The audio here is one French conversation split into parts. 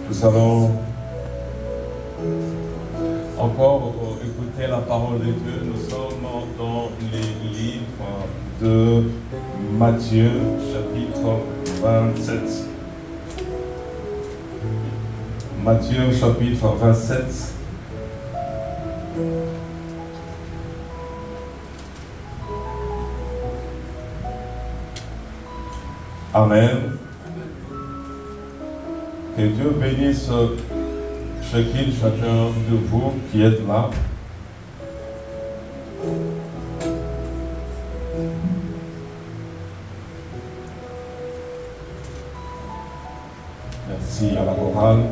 Nous allons encore écouter la parole de Dieu. Nous sommes dans les livres de Matthieu, chapitre 27. Matthieu, chapitre 27. Amen. Que Dieu bénisse chacun de vous qui êtes là. Merci à la chorale.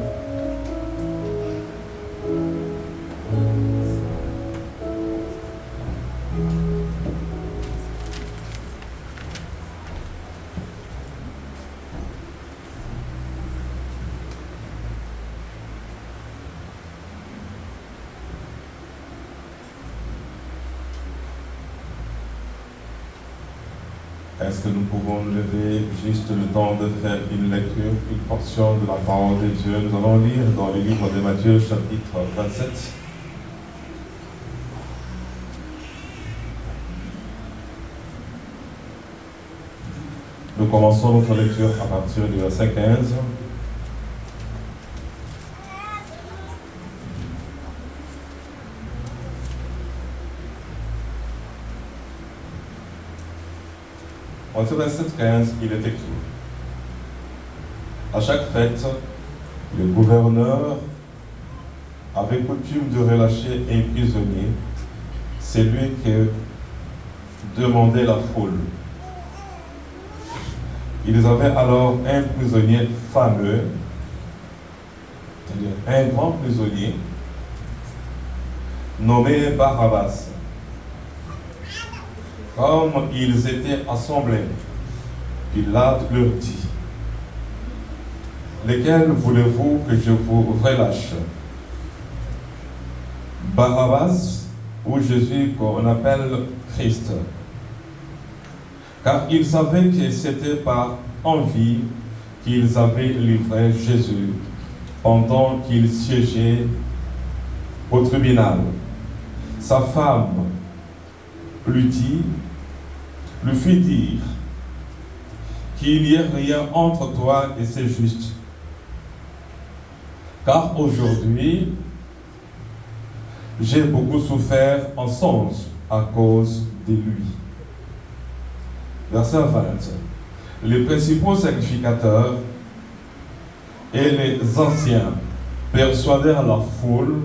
Est-ce que nous pouvons lever juste le temps de faire une lecture, une portion de la parole de Dieu? Nous allons lire dans le livre de Matthieu, chapitre 27. Nous commençons notre lecture à partir du verset 15. En ce verset 15, il est écrit: à chaque fête, le gouverneur avait coutume de relâcher un prisonnier, celui que demandait la foule. Ils avaient alors un prisonnier fameux, c'est-à-dire un grand prisonnier, nommé Barabbas. Comme ils étaient assemblés, Pilate leur dit: lesquels voulez-vous que je vous relâche, Barabbas ou Jésus qu'on appelle Christ? Car ils savaient que c'était par envie qu'ils avaient livré Jésus pendant qu'il siégeait au tribunal. Sa femme lui fit dire qu'il n'y ait rien entre toi et c'est juste. Car aujourd'hui, j'ai beaucoup souffert en songe à cause de lui. Verset 20. Les principaux sacrificateurs et les anciens persuadèrent la foule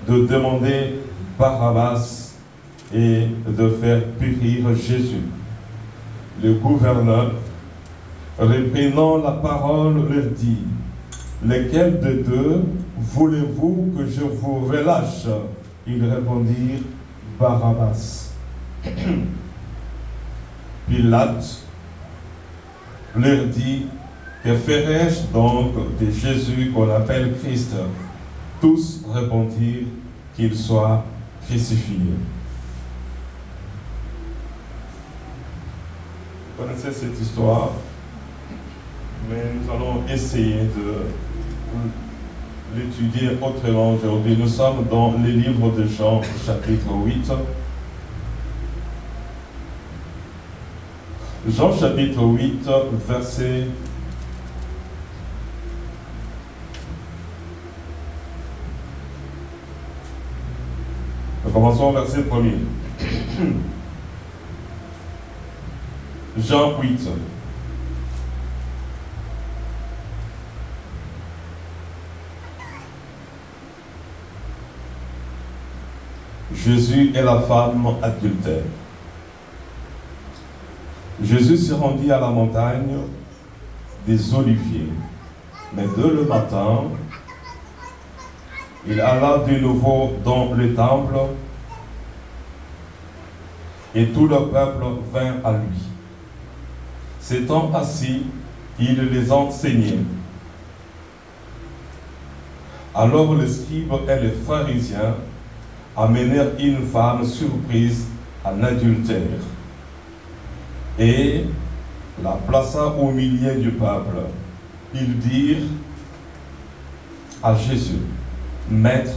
de demander Barabbas et de faire périr Jésus. Le gouverneur, reprenant la parole, leur dit: lesquels de deux voulez-vous que je vous relâche? Ils répondirent: Barabbas. Pilate leur dit: que ferai-je donc de Jésus qu'on appelle Christ? Tous répondirent: qu'il soit crucifié. Vous connaissez cette histoire, mais nous allons essayer de l'étudier autrement aujourd'hui. Nous sommes dans le livre de Jean, chapitre 8. Jean, chapitre 8, verset 1. Commençons au verset 1er. Jean 8. Jésus et la femme adultère. Jésus se rendit à la montagne des Oliviers, mais dès le matin, il alla de nouveau dans le temple et tout le peuple vint à lui. S'étant assis, il les enseignait. Alors les scribes et les pharisiens amenèrent une femme surprise en adultère et la plaça au milieu du peuple. Ils dirent: à Jésus, Maître,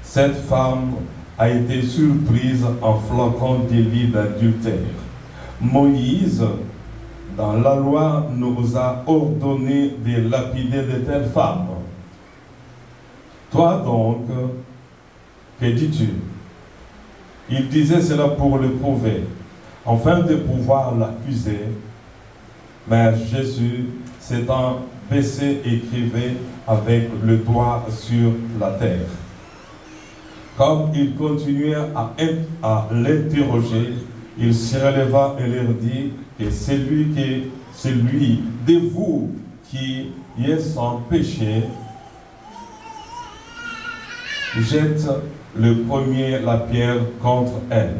cette femme a été surprise en flagrant délit d'adultère. Moïse, dans la loi, nous a ordonné de lapider de telles femmes. Toi donc, que dis-tu? Il disait cela pour le prouver, afin de pouvoir l'accuser. Mais Jésus, s'étant baissé, écrivait avec le doigt sur la terre. Comme il continuait à l'interroger, il se releva et leur dit que celui de vous qui est sans péché, jette le premier la pierre contre elle.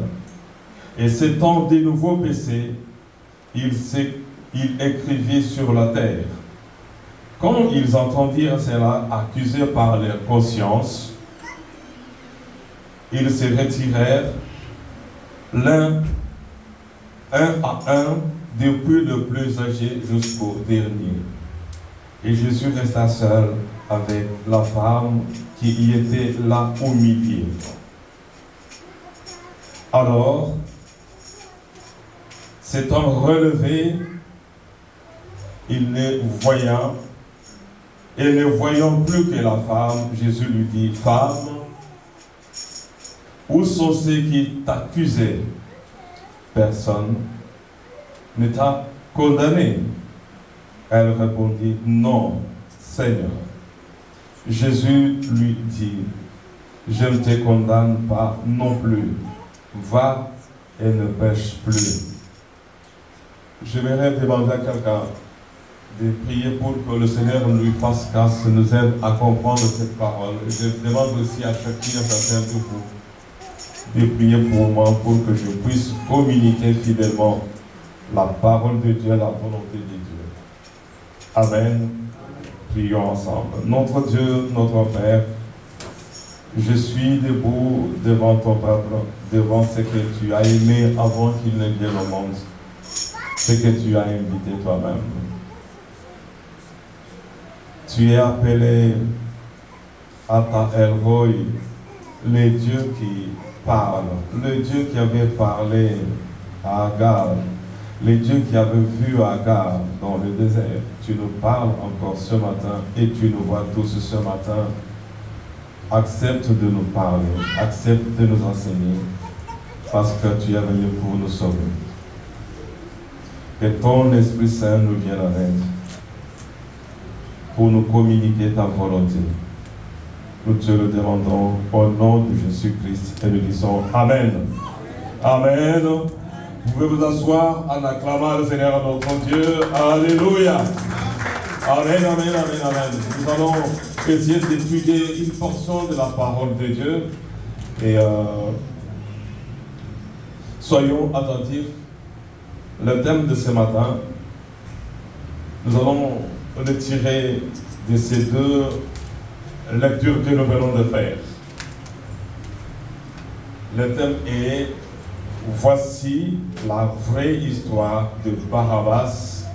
Et s'étant de nouveau baissé, il écrivit sur la terre. Quand ils entendirent cela, accusés par leur conscience, ils se retirèrent, l'un à un, depuis le plus âgé jusqu'au dernier. Et Jésus resta seul avec la femme qui y était là au milieu. Alors, s'étant relevé, il ne voyant plus que la femme, Jésus lui dit, « Femme, où sont ceux qui t'accusaient? Personne ne t'a condamné. » Elle répondit, « Non, Seigneur. » Jésus lui dit, « Je ne te condamne pas non plus. Va et ne pêche plus. » J'aimerais demander à quelqu'un de prier pour que le Seigneur lui fasse grâce, nous aide à comprendre cette parole. Je demande aussi à chacun de vous de prier pour moi, pour que je puisse communiquer fidèlement la parole de Dieu, la volonté de Dieu. Amen. Prions ensemble. Notre Dieu, notre Père, je suis debout devant ton peuple, devant ce que tu as aimé avant qu'il ne vienne au monde, ce que tu as invité toi-même. Tu es appelé à ta Elroy, le Dieu qui parle, le Dieu qui avait parlé à Agar, le Dieu qui avait vu Agar dans le désert. Tu nous parles encore ce matin et tu nous vois tous ce matin. Accepte de nous parler, accepte de nous enseigner, parce que tu es venu pour nous sauver. Que ton Esprit Saint nous vienne en aide pour nous communiquer ta volonté. Nous te le demandons au nom de Jésus-Christ et nous disons Amen. Amen. Vous pouvez vous asseoir en acclamant le Seigneur notre Dieu. Alléluia. Amen, amen, amen, amen. Nous allons essayer d'étudier une portion de la parole de Dieu. Et soyons attentifs. Le thème de ce matin, nous allons le tirer de ces deux lectures que nous venons de faire. Le thème est « Voici la vraie histoire de Barabbas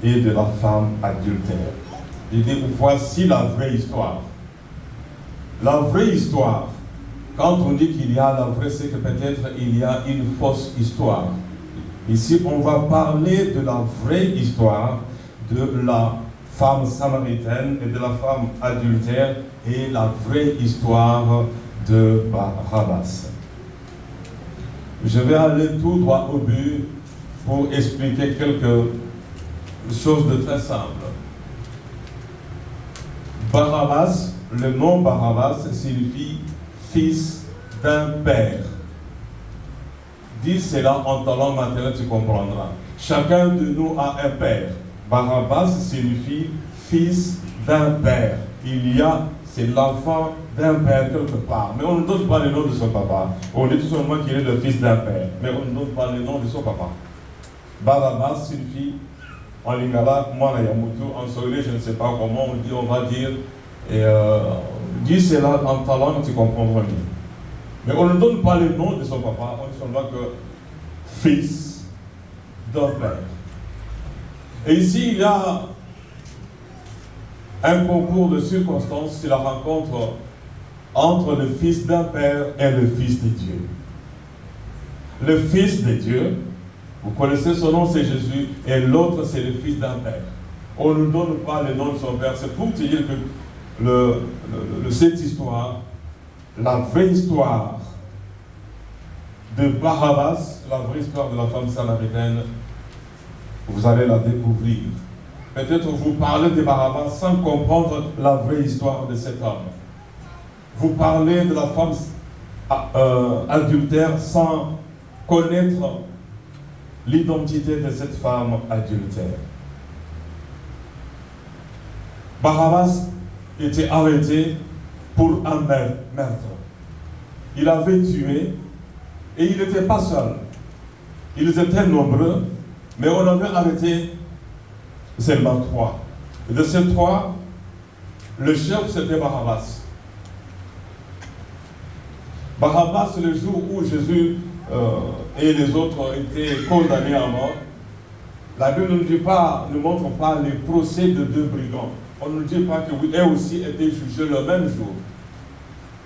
et de la femme adultère ». Il dit « Voici la vraie histoire ». La vraie histoire, quand on dit qu'il y a la vraie, c'est que peut-être il y a une fausse histoire. Ici, on va parler de la vraie histoire de la femme samaritaine et de la femme adultère et la vraie histoire de Barabbas. Je vais aller tout droit au but pour expliquer quelque chose de très simple. Barabbas, le nom Barabbas signifie fils d'un père. Dis cela en ta langue maternelle, tu comprendras. Chacun de nous a un père. Barabbas signifie fils d'un père. C'est l'enfant d'un père quelque part. Mais on ne donne pas le nom de son papa. On dit tout simplement qu'il est le fils d'un père. Mais on ne donne pas le nom de son papa. Barabbas signifie, en lingala, moi Yamutu, en solé, je ne sais pas comment on va dire. Dis cela en ta langue, tu comprendras mieux. Mais on ne donne pas le nom de son papa, on dit seulement que fils d'un père. Et ici, il y a un concours de circonstances, c'est la rencontre entre le Fils d'un Père et le Fils de Dieu. Le Fils de Dieu, vous connaissez son nom, c'est Jésus, et l'autre, c'est le Fils d'un Père. On ne donne pas le nom de son Père. C'est pour te dire que cette histoire, la vraie histoire de Barabbas, la vraie histoire de la femme samaritaine, vous allez la découvrir. Peut-être vous parlez de Barabbas sans comprendre la vraie histoire de cet homme. Vous parlez de la femme adultère sans connaître l'identité de cette femme adultère. Barabbas était arrêté pour un meurtre. Il avait tué et il n'était pas seul. Ils étaient nombreux, mais on avait arrêté seulement 3. Et de ces 3, le chef c'était Barabbas. Barabbas, le jour où Jésus et les autres étaient condamnés à mort, la Bible ne montre pas les procès de 2 brigands. On ne dit pas qu'eux aussi étaient jugés le même jour.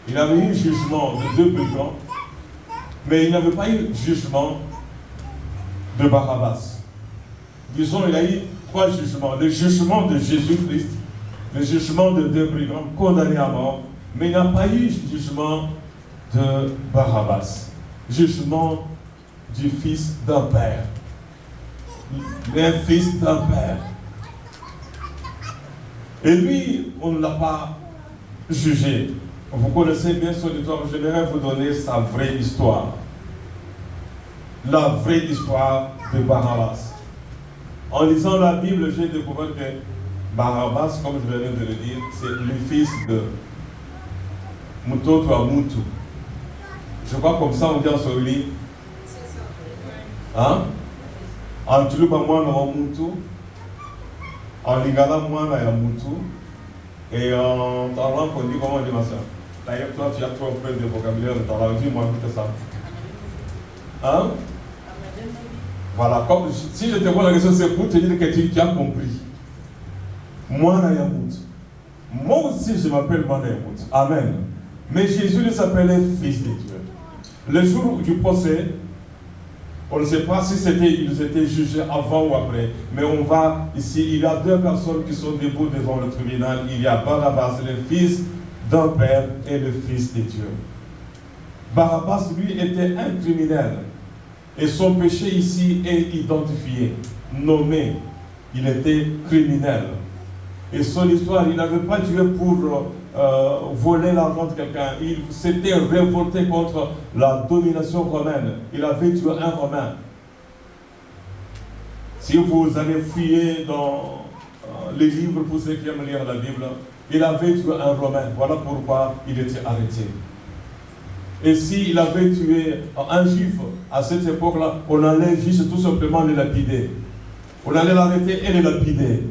Il y avait eu jugement de 2 brigands, mais il n'y avait pas eu jugement de Barabbas. Disons, il y a eu 3 jugements. Le jugement de Jésus-Christ, le jugement de 2 brigands condamnés à mort, mais il n'y a pas eu jugement de Barabbas. Jugement du fils d'un père. Un fils d'un père. Et lui, on ne l'a pas jugé. Vous connaissez bien son histoire. J'aimerais vous donner sa vraie histoire. La vraie histoire de Barabbas. En lisant la Bible, j'ai découvert que Barabbas, comme je venais de le dire, c'est le fils de Mutoto à Mutu. Je crois comme ça on dit en Swahili. Hein? En Tuluba mwana wa Mutu, en Lingala mwana ya Mutu, et en Tarlan on dit comment on dit ma soeur. D'ailleurs toi tu as trop peu de vocabulaire de Tarlan, dis-moi que ça. Hein? Voilà, comme si je te vois la question, c'est pour te dire que tu as compris. Mwana ya Mutu. Moi aussi je m'appelle Mwana ya Mutu. Amen. Mais Jésus il s'appelait Fils de Dieu. Le jour du procès, on ne sait pas si ils étaient jugés avant ou après, mais on va ici, il y a 2 personnes qui sont debout devant le tribunal. Il y a Barabbas, le fils d'un père, et le fils de Dieu. Barabbas, lui, était un criminel. Et son péché ici est identifié, nommé. Il était criminel. Et son histoire, il n'avait pas tué pour voler l'argent de quelqu'un. Il s'était révolté contre la domination romaine. Il avait tué un Romain. Si vous allez fouiller dans les livres pour ceux qui aiment lire la Bible, il avait tué un Romain. Voilà pourquoi il était arrêté. Et s'il avait tué un Juif à cette époque-là, on allait juste tout simplement le lapider. On allait l'arrêter et le lapider.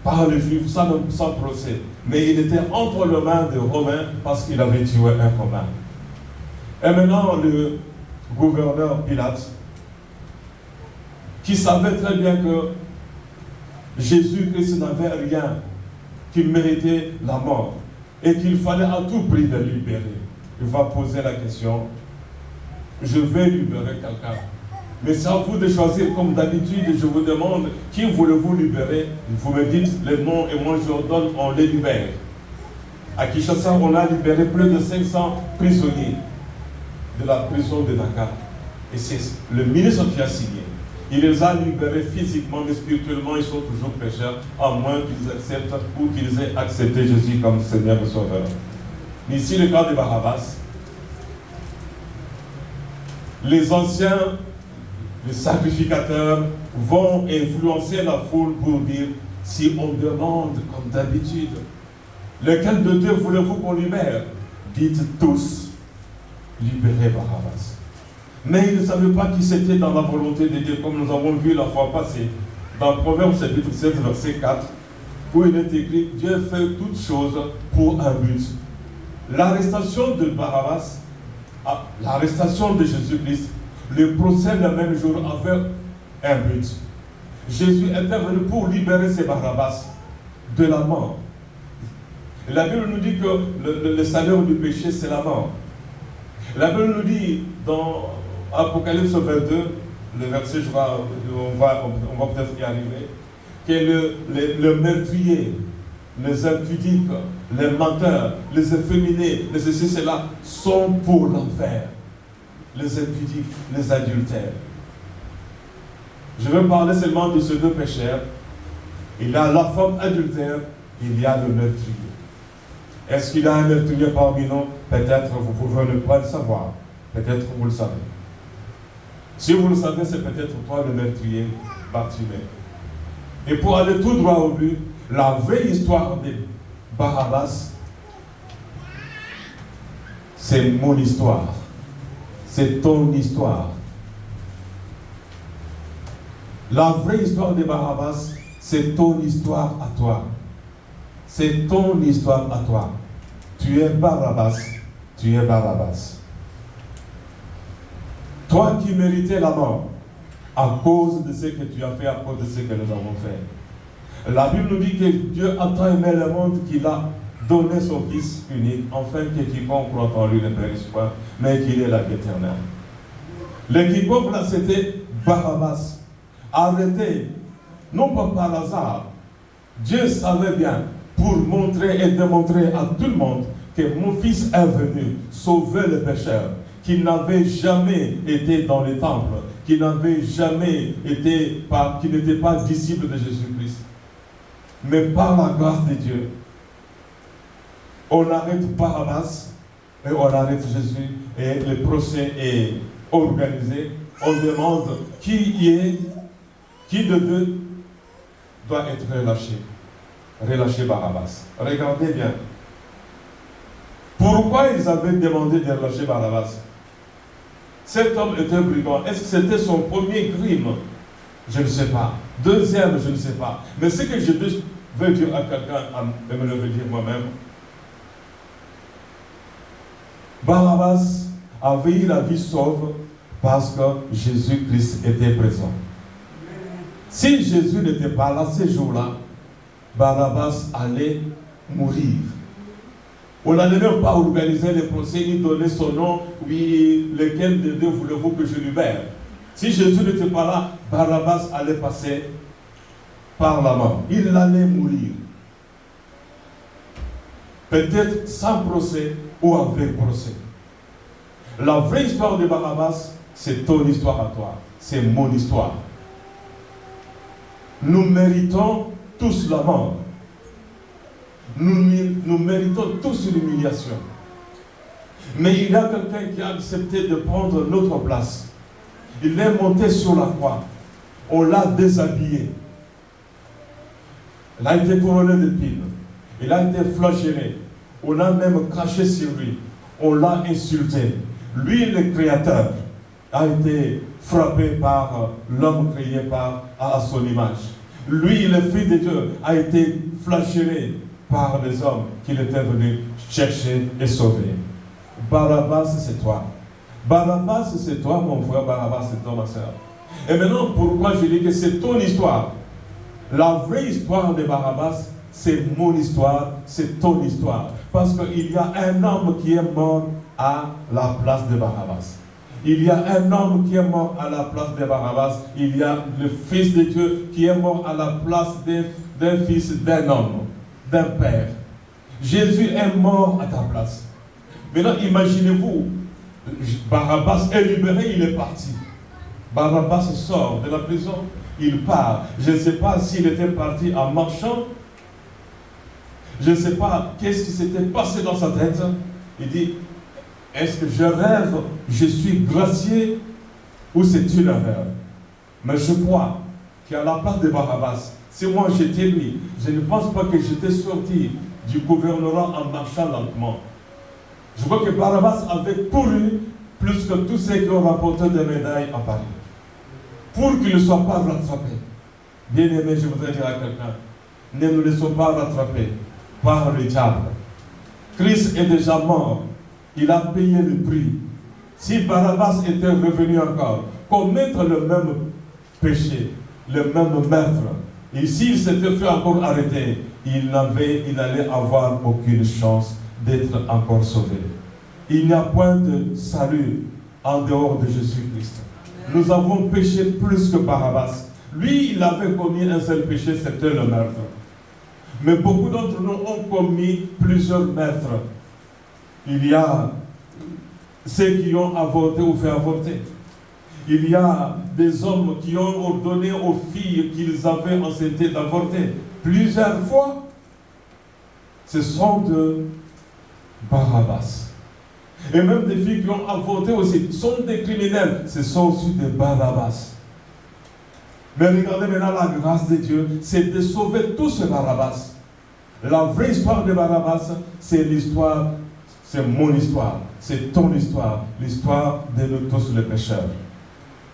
Par le Juif, sans procès. Mais il était entre les mains des Romains parce qu'il avait tué un Romain. Et maintenant, le gouverneur Pilate, qui savait très bien que Jésus-Christ n'avait rien, qu'il méritait la mort, et qu'il fallait à tout prix le libérer, il va poser la question, je vais libérer quelqu'un. Mais c'est à vous de choisir, comme d'habitude, je vous demande, qui voulez-vous libérer? Vous me dites les noms et moi je ordonne, on les libère. À Kinshasa, on a libéré plus de 500 prisonniers de la prison de Dakar. Et c'est le ministre qui a signé. Il les a libérés physiquement, mais spirituellement, ils sont toujours pécheurs, à moins qu'ils acceptent ou qu'ils aient accepté Jésus comme Seigneur et Sauveur. Mais ici, le cas de Barabbas, les anciens, les sacrificateurs vont influencer la foule pour dire, si on demande comme d'habitude, lequel de deux voulez-vous qu'on libère? Dites tous, libérez Barabbas. Mais ils ne savaient pas qui c'était dans la volonté de Dieu, comme nous avons vu la fois passée, dans Proverbe chapitre 7, verset 4, où il est écrit, Dieu fait toutes choses pour un but. L'arrestation de Barabbas, l'arrestation de Jésus-Christ, le procès le même jour avait un but. Jésus était venu pour libérer ces Barabbas. de la mort. La Bible nous dit que le salaire du péché, c'est la mort. La Bible nous dit dans Apocalypse 22, le verset, je crois, on va peut-être y arriver, que le meurtrier, les impudiques, les menteurs, les efféminés, les ceci, cela, sont pour l'enfer. Les impudiques, les adultères. Je veux parler seulement de ces deux pécheurs. Il y a la femme adultère, il y a le meurtrier. Est-ce qu'il y a un meurtrier parmi nous? Peut-être vous pouvez ne pas le savoir. Peut-être vous le savez. Si vous le savez, c'est peut-être toi le meurtrier, Bartimée. Et pour aller tout droit au but, la vraie histoire de Barabbas, c'est mon histoire. C'est ton histoire. La vraie histoire de Barabbas, c'est ton histoire à toi. C'est ton histoire à toi. Tu es Barabbas. Tu es Barabbas. Toi qui méritais la mort à cause de ce que tu as fait, à cause de ce que nous avons fait. La Bible nous dit que Dieu a tant aimé le monde qu'il a donné son Fils unique, afin que quiconque croit en lui ne périsse pas, mais qu'il ait la vie éternelle. Le quiconque là, c'était Barabbas. Arrêté, non pas par hasard. Dieu savait bien, pour montrer et démontrer à tout le monde que mon Fils est venu sauver les pécheurs, qui n'avaient jamais été dans les temples, qui n'avaient jamais été, qui n'étaient pas disciples de Jésus-Christ. Mais par la grâce de Dieu, on arrête Barabbas et on arrête Jésus et le procès est organisé. On demande qui de deux doit être relâché. Relâcher Barabbas. Regardez bien. Pourquoi ils avaient demandé de relâcher Barabbas? Cet homme était brigand. Est-ce que c'était son premier crime? Je ne sais pas. Deuxième, je ne sais pas. Mais ce que je veux dire à quelqu'un, et me le veux dire moi-même, Barabbas avait eu la vie sauve parce que Jésus-Christ était présent. Si Jésus n'était pas là ces jours-là, Barabbas allait mourir. On n'allait même pas organiser les procès, ni donner son nom, oui, lequel de deux voulez-vous que je libère? Si Jésus n'était pas là, Barabbas allait passer par la mort. Il allait mourir. Peut-être sans procès ou avec procès. La vraie histoire de Barabbas, c'est ton histoire à toi. C'est mon histoire. Nous méritons tous la mort. Nous méritons tous l'humiliation. Mais il y a quelqu'un qui a accepté de prendre notre place. Il est monté sur la croix. On l'a déshabillé. Il a été couronné d'épines. Il a été flagellé. On a même craché sur lui. On l'a insulté. Lui, le Créateur, a été frappé par l'homme créé à son image. Lui, le Fils de Dieu, a été flagellé par les hommes qu'il était venu chercher et sauver. Barabbas, c'est toi. Barabbas, c'est toi, mon frère. Barabbas, c'est toi, ma soeur. Et maintenant, pourquoi je dis que c'est ton histoire? La vraie histoire de Barabbas, c'est mon histoire, c'est ton histoire. Parce qu'il y a un homme qui est mort à la place de Barabbas. Il y a un homme qui est mort à la place de Barabbas. Il y a le Fils de Dieu qui est mort à la place d'un fils, d'un homme, d'un père. Jésus est mort à ta place. Maintenant, imaginez-vous, Barabbas est libéré, il est parti. Barabbas sort de la prison, il part. Je ne sais pas s'il était parti en marchant. Je ne sais pas qu'est-ce qui s'était passé dans sa tête. Il dit, est-ce que je rêve, je suis gracié, ou c'est une erreur? Mais je crois qu'à la place de Barabbas, si moi j'étais lui, je ne pense pas que j'étais sorti du gouvernement en marchant lentement. Je crois que Barabbas avait couru plus que tous ceux qui ont remporté des médailles à Paris. Pour qu'il ne soit pas rattrapé. Bien aimé, je voudrais dire à quelqu'un, ne nous laissons pas rattraper par le diable. Christ est déjà mort. Il a payé le prix. Si Barabbas était revenu encore, commettre le même péché, le même meurtre, Et s'il s'était fait encore arrêter, il n'allait avoir aucune chance d'être encore sauvé. Il n'y a point de salut en dehors de Jésus-Christ. Nous avons péché plus que Barabbas. Lui, il avait commis un seul péché, c'était le meurtre. Mais beaucoup d'entre nous ont commis plusieurs meurtres. Il y a ceux qui ont avorté ou fait avorter. Il y a des hommes qui ont ordonné aux filles qu'ils avaient enceintes d'avorter plusieurs fois. Ce sont de Barabbas. Et même des filles qui ont avorté aussi sont des criminels. Ce sont aussi des Barabbas. Mais regardez maintenant la grâce de Dieu, c'est de sauver tous ces Barabbas. La vraie histoire de Barabbas, c'est l'histoire, c'est mon histoire, c'est ton histoire, l'histoire de nous tous les pécheurs.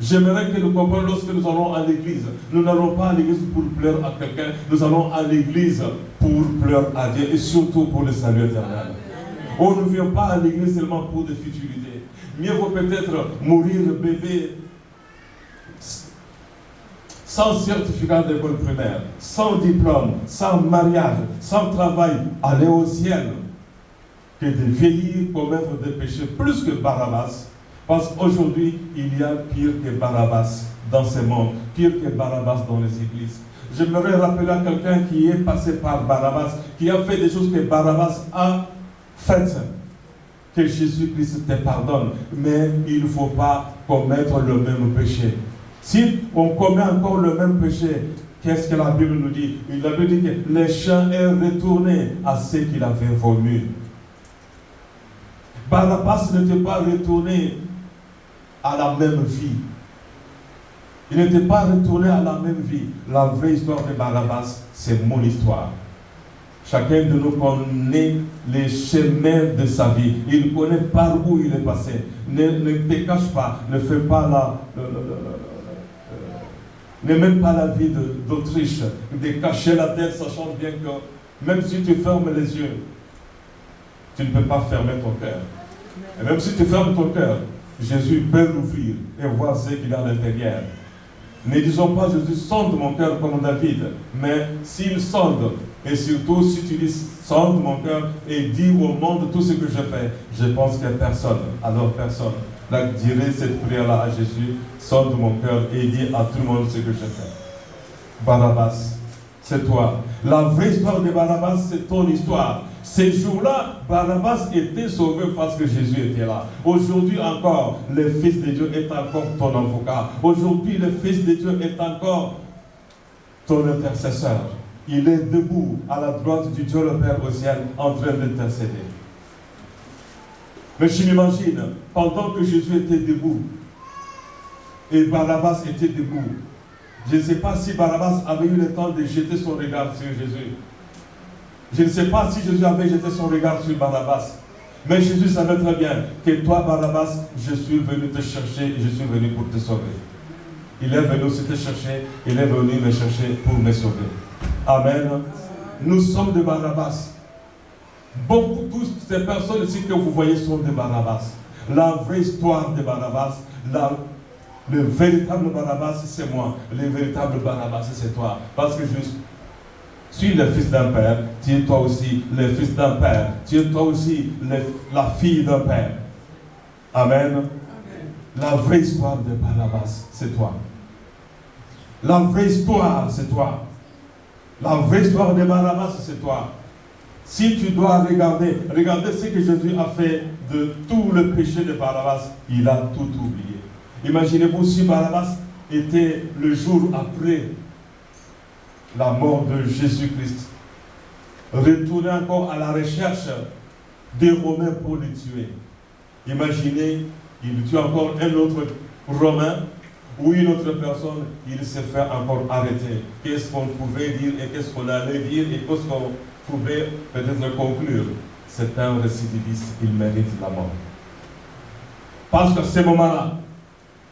J'aimerais que nous comprenions lorsque nous allons à l'église. Nous n'allons pas à l'église pour pleurer à quelqu'un, nous allons à l'église pour pleurer à Dieu et surtout pour le salut éternel. On ne vient pas à l'église seulement pour des futilités. Mieux vaut peut-être mourir bébé sans certificat d'école primaire, sans diplôme, sans mariage, sans travail, aller au ciel, que de vieillir, commettre des péchés plus que Barabbas. Parce qu'aujourd'hui, il y a pire que Barabbas dans ce monde, pire que Barabbas dans les églises. J'aimerais rappeler à quelqu'un qui est passé par Barabbas, qui a fait des choses que Barabbas a faites, que Jésus-Christ te pardonne. Mais il ne faut pas commettre le même péché. Si on commet encore le même péché, qu'est-ce que la Bible nous dit? La Bible dit que le chien est retourné à ce qu'il avait voulu. Barabbas n'était pas retourné à la même vie. Il n'était pas retourné à la même vie. La vraie histoire de Barabbas, c'est mon histoire. Chacun de nous connaît les chemins de sa vie. Il connaît par où il est passé. Ne te cache pas, ne fais pas ne mène pas la vie d'Autriche, de cacher la tête, sachant bien que même si tu fermes les yeux, tu ne peux pas fermer ton cœur. Et même si tu fermes ton cœur, Jésus peut l'ouvrir et voir ce qu'il y a à l'intérieur. Ne disons pas Jésus sonde mon cœur comme David, mais s'il sonde, et surtout si tu dis sonde mon cœur et dis au monde tout ce que je fais, je pense que personne, alors personne, dirait cette prière-là à Jésus, sonde mon cœur et dis à tout le monde ce que je fais. Barabbas, c'est toi. La vraie histoire de Barabbas, c'est ton histoire. Ces jours-là, Barabbas était sauvé parce que Jésus était là. Aujourd'hui encore, le Fils de Dieu est encore ton avocat. Aujourd'hui, le Fils de Dieu est encore ton intercesseur. Il est debout à la droite du Dieu le Père au ciel en train d'intercéder. Mais je m'imagine, pendant que Jésus était debout et Barabbas était debout, je ne sais pas si Barabbas avait eu le temps de jeter son regard sur Jésus. Je ne sais pas si Jésus avait jeté son regard sur Barabbas. Mais Jésus savait très bien que toi, Barabbas, je suis venu te chercher et je suis venu pour te sauver. Il est venu aussi te chercher, il est venu me chercher pour me sauver. Amen. Nous sommes de Barabbas. Beaucoup, toutes ces personnes ici que vous voyez sont de Barabbas. La vraie histoire de Barabbas, le véritable Barabbas, c'est moi. Le véritable Barabbas, c'est toi. Parce que je suis le fils d'un père, tu es toi aussi le fils d'un père. Tu es toi aussi la fille d'un père. Amen. Amen. La vraie histoire de Barabbas, c'est toi. La vraie histoire, c'est toi. La vraie histoire de Barabbas, c'est toi. Si tu dois regarder ce que Jésus a fait de tout le péché de Barabbas, il a tout oublié. Imaginez-vous si Barabbas était le jour après la mort de Jésus-Christ, retourner encore à la recherche des Romains pour le tuer. Imaginez, il tue encore un autre Romain ou une autre personne, il se fait encore arrêter. Qu'est-ce qu'on pouvait dire et qu'est-ce qu'on allait dire et qu'est-ce qu'on pouvait peut-être conclure? C'est un récidiviste, il mérite la mort. Parce qu'à ce moment-là,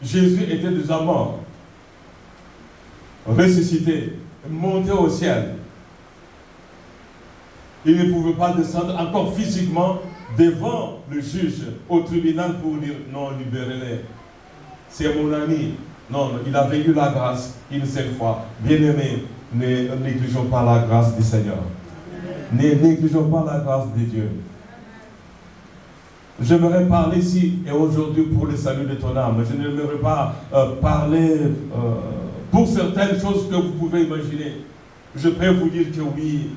Jésus était déjà mort, ressuscité, monté au ciel. Il ne pouvait pas descendre encore physiquement devant le juge au tribunal pour dire non, libérez-les. C'est mon ami. Non, il avait eu la grâce une seule fois. Bien-aimé, ne négligeons pas la grâce du Seigneur. Ne négligeons pas la grâce de Dieu. J'aimerais parler ici et aujourd'hui pour le salut de ton âme. Je n'aimerais pas parler pour certaines choses que vous pouvez imaginer. Je peux vous dire que oui,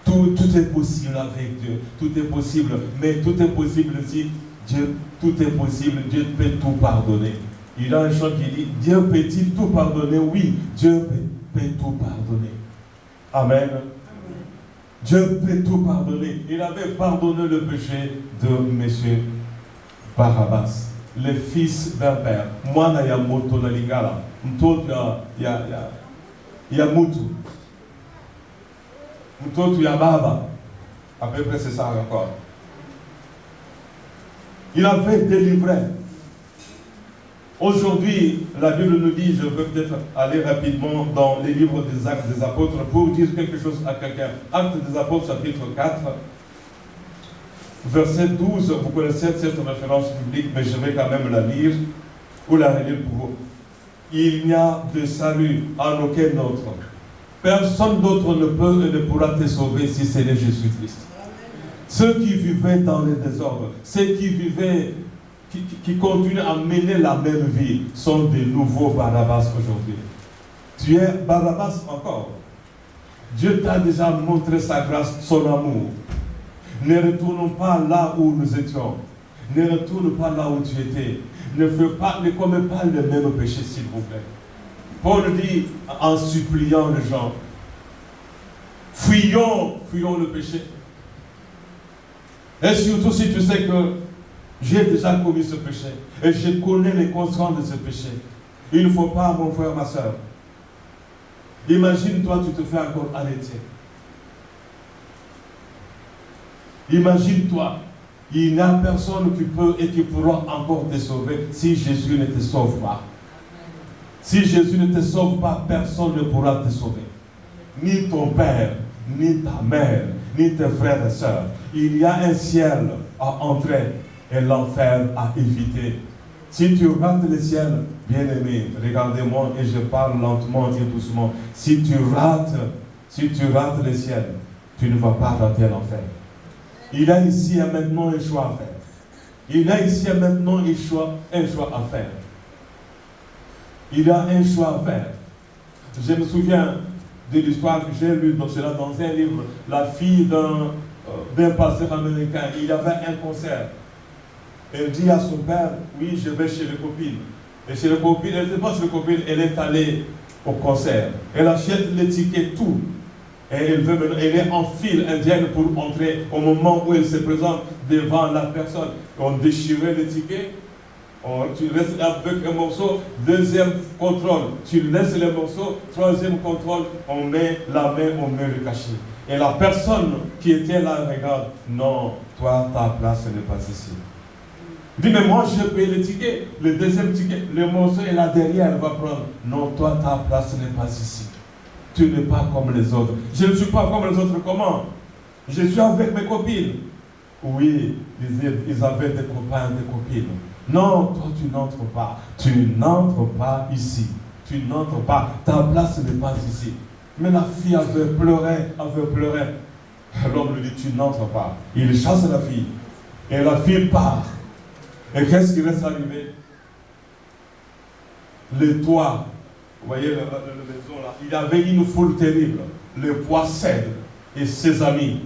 tout est possible avec Dieu. Tout est possible. Mais tout est possible si Dieu, tout est possible. Dieu peut tout pardonner. Il y a un chant qui dit, Dieu peut-il tout pardonner? Oui, Dieu peut tout pardonner. Amen. Dieu peut tout pardonner. Il avait pardonné le péché de M. Barabbas, le fils d'un père. Moi, il y a moto na lingala. Il y a mutu. Il y a baba. À peu près c'est ça encore. Il avait délivré. Aujourd'hui, la Bible nous dit, je veux peut-être aller rapidement dans les livres des Actes des Apôtres pour dire quelque chose à quelqu'un. Actes des Apôtres, chapitre 4, verset 12. Vous connaissez cette référence biblique, mais je vais quand même la lire ou la relire pour vous. Il n'y a de salut en aucun autre. Personne d'autre ne peut et ne pourra te sauver si ce n'est Jésus-Christ. Ceux qui vivaient dans les désordres, ceux qui vivaient qui continuent à mener la même vie sont des nouveaux Barabbas aujourd'hui. Tu es Barabbas encore. Dieu t'a déjà montré sa grâce, son amour. Ne retournons pas là où nous étions. Ne retourne pas là où tu étais. Ne commets pas le même péché, s'il vous plaît. Paul dit en suppliant les gens, fuyons le péché. Et surtout si tu sais que j'ai déjà commis ce péché et je connais les conséquences de ce péché. Il ne faut pas, mon frère, ma soeur. Imagine-toi, tu te fais encore arrêter. Imagine-toi, il n'y a personne qui peut et qui pourra encore te sauver si Jésus ne te sauve pas. Si Jésus ne te sauve pas, personne ne pourra te sauver. Ni ton père, ni ta mère, ni tes frères et sœurs. Il y a un ciel à entrer et l'enfer à éviter. Si tu rates le ciel, bien-aimé, regardez-moi et je parle lentement et doucement. Si tu rates le ciel, tu ne vas pas rater l'enfer. Il y a ici et maintenant un choix à faire. Il y a ici et maintenant un choix à faire. Il y a un choix à faire. Je me souviens de l'histoire que j'ai lue dans un livre, la fille d'un pasteur américain. Il y avait un concert. Elle dit à son père, oui, je vais chez les copines. Et chez les copines, elle n'était pas chez les copines, elle est allée au concert. Elle achète les tickets, tout. Et elle est en file indienne pour entrer. Au moment où elle se présente devant la personne, on déchirait les tickets. Tu restes avec un morceau, deuxième contrôle, tu laisses le morceau, troisième contrôle, on met la main, on met le cachet. Et la personne qui était là regarde, non, toi, ta place n'est pas ici. Dis, mais moi, je paye le ticket, le deuxième ticket, le morceau est là derrière, elle va prendre. Non, toi, ta place n'est pas ici. Tu n'es pas comme les autres. Je ne suis pas comme les autres, comment? Je suis avec mes copines. Oui, ils avaient des copains, des copines. Non, toi, tu n'entres pas. Tu n'entres pas ici. Tu n'entres pas. Ta place n'est pas ici. Mais la fille avait pleuré. L'homme lui dit, tu n'entres pas. Il chasse la fille. Et la fille part. Et qu'est-ce qui reste arrivé? Le toit, vous voyez la maison là, il y avait une foule terrible. Le poids cède et ses amis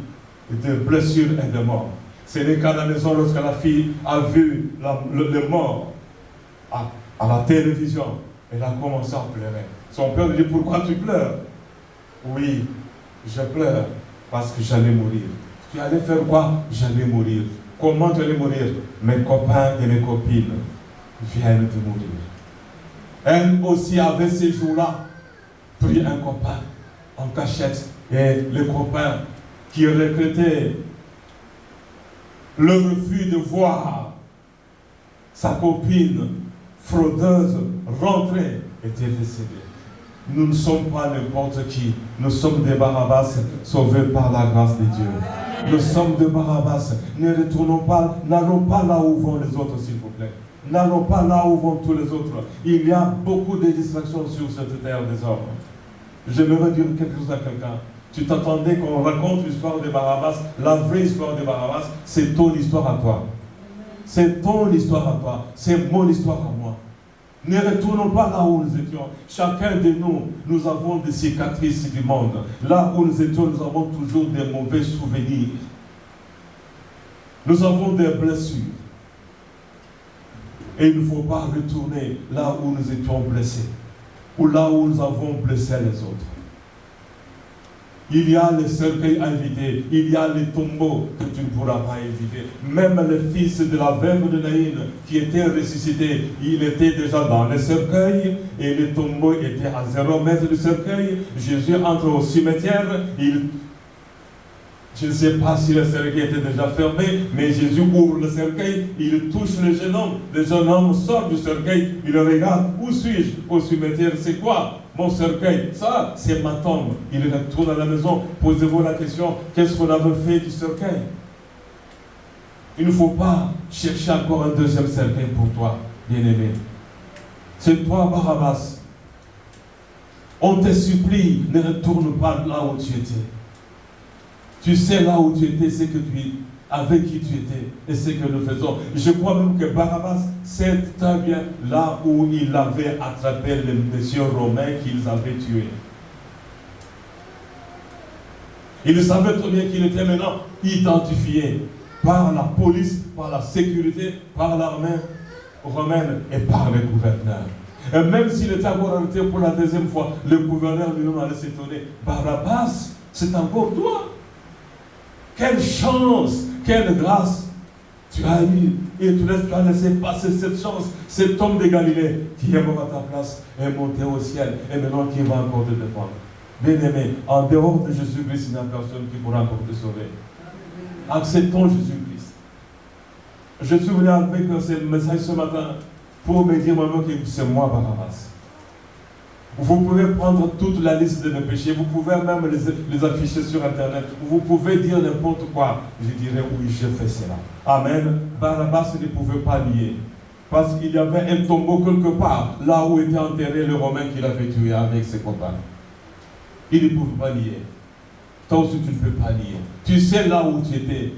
de blessures et de morts. C'est le cas de la maison lorsque la fille a vu le mort à la télévision. Elle a commencé à pleurer. Son père lui dit, pourquoi tu pleures? Oui, je pleure parce que j'allais mourir. Tu allais faire quoi? J'allais mourir. Comment tu allais mourir? Mes copains et mes copines viennent de mourir. Elle aussi avait ces jours-là pris un copain en cachette. Et le copain qui regrettait le refus de voir sa copine fraudeuse rentrer était décédée. Nous ne sommes pas n'importe qui. Nous sommes des Barabbas sauvés par la grâce de Dieu. Nous sommes des Barabbas. Ne retournons pas, n'allons pas là où vont les autres, s'il vous plaît. N'allons pas là où vont tous les autres. Il y a beaucoup de distractions sur cette terre des hommes. J'aimerais dire quelque chose à quelqu'un. Tu t'attendais qu'on raconte l'histoire de Barabbas, la vraie histoire de Barabbas, c'est ton histoire à toi. C'est ton histoire à toi, c'est mon histoire à moi. Ne retournons pas là où nous étions. Chacun de nous, nous avons des cicatrices du monde. Là où nous étions, nous avons toujours des mauvais souvenirs. Nous avons des blessures. Et il ne faut pas retourner là où nous étions blessés. Ou là où nous avons blessé les autres. Il y a les cercueils à éviter, il y a les tombeaux que tu ne pourras pas éviter. Même le fils de la veuve de Naïn qui était ressuscité, il était déjà dans les cercueils et les tombeaux étaient à 0 mètre du cercueil. Jésus entre au cimetière, je ne sais pas si le cercueil était déjà fermé, mais Jésus ouvre le cercueil, il touche le jeune homme sort du cercueil, il regarde, où suis-je? Au cimetière, c'est quoi? Mon cercueil, ça, c'est ma tombe. Il retourne à la maison, posez-vous la question, qu'est-ce qu'on avait fait du cercueil? Il ne faut pas chercher encore un deuxième cercueil pour toi, bien-aimé. C'est toi, Barabbas. On te supplie, ne retourne pas là où tu étais. Tu sais là où tu étais, c'est que avec qui tu étais et ce que nous faisons. Je crois même que Barabbas sait très bien là où il avait attrapé les messieurs romains qu'ils avaient tués. Il savait très bien qu'il était maintenant identifié par la police, par la sécurité, par l'armée romaine et par le gouverneur. Et même s'il était encore arrêté pour la deuxième fois, le gouverneur lui-même allait s'étonner. Barabbas, c'est encore toi. Quelle chance, quelle grâce tu as eu. Et tu as laissé passer cette chance. Cet homme de Galilée qui est mort à ta place est monté au ciel et maintenant qui va encore te défendre. Bien-aimé, en dehors de Jésus-Christ, il n'y a personne qui pourra encore te sauver. Acceptons Jésus-Christ. Je suis venu avec ce message ce matin pour me dire moi-même que c'est moi, Barabbas. Vous pouvez prendre toute la liste de mes péchés, vous pouvez même les afficher sur Internet, vous pouvez dire n'importe quoi. Je dirais oui, je fais cela. Amen. Barabbas ne pouvait pas nier. Parce qu'il y avait un tombeau quelque part, là où était enterré le Romain qu'il avait tué avec ses copains. Il ne pouvait pas nier. Toi aussi, tu ne peux pas nier. Tu sais là où tu étais,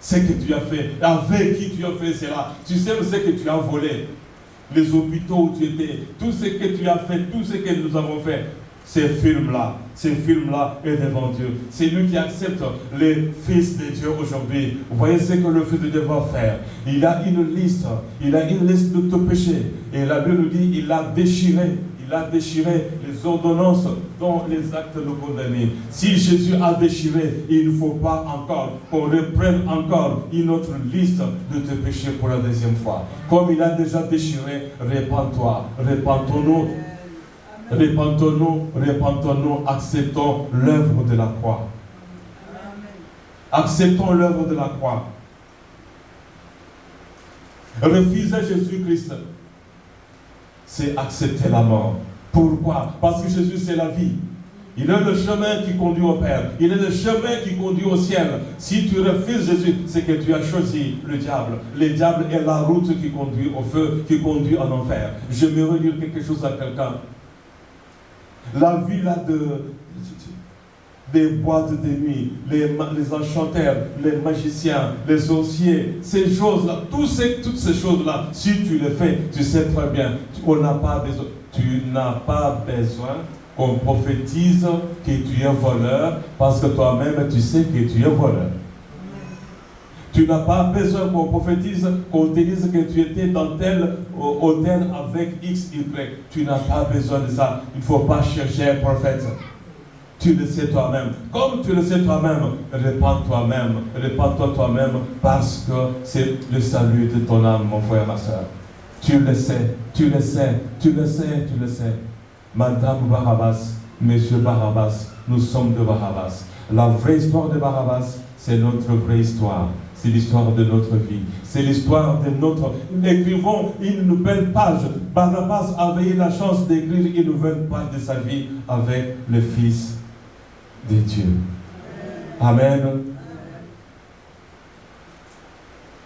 ce que tu as fait, avec qui tu as fait cela. Tu sais ce que tu as volé. Les hôpitaux où tu étais, tout ce que tu as fait, tout ce que nous avons fait, ces films-là est devant Dieu. C'est lui qui accepte les fils de Dieu aujourd'hui. Vous voyez ce que le Fils de Dieu va faire. Il a une liste de tes péchés. Et la Bible nous dit, il a déchiré les ordonnances dont les actes le condamnaient. Si Jésus a déchiré, il ne faut pas encore qu'on reprenne encore une autre liste de tes péchés pour la deuxième fois. Comme il a déjà déchiré, repens-toi, repentons-nous, acceptons l'œuvre de la croix. Acceptons l'œuvre de la croix. Refuser Jésus-Christ, c'est accepter la mort. Pourquoi? Parce que Jésus, c'est la vie. Il est le chemin qui conduit au Père. Il est le chemin qui conduit au ciel. Si tu refuses Jésus, c'est que tu as choisi le diable. Le diable est la route qui conduit au feu, qui conduit en enfer. Je vais redire quelque chose à quelqu'un. La vie là des boîtes de nuit, les enchanteurs, les magiciens, les sorciers, ces choses-là, toutes ces choses-là, si tu les fais, tu sais très bien, tu n'as pas besoin qu'on prophétise que tu es voleur, parce que toi-même tu sais que tu es voleur. Tu n'as pas besoin qu'on prophétise, qu'on te dise que tu étais dans tel hôtel avec X, Y. Tu n'as pas besoin de ça. Il ne faut pas chercher un prophète. Tu le sais toi-même. Comme tu le sais toi-même, répands-toi toi-même, parce que c'est le salut de ton âme, mon frère, ma soeur. Tu le sais. Madame Barabbas, Monsieur Barabbas, nous sommes de Barabbas. La vraie histoire de Barabbas, c'est notre vraie histoire. C'est l'histoire de notre vie. C'est l'histoire de notre... Écrivons une nouvelle page. Barabbas avait eu la chance d'écrire une nouvelle page de sa vie avec le Fils de Dieu. Amen.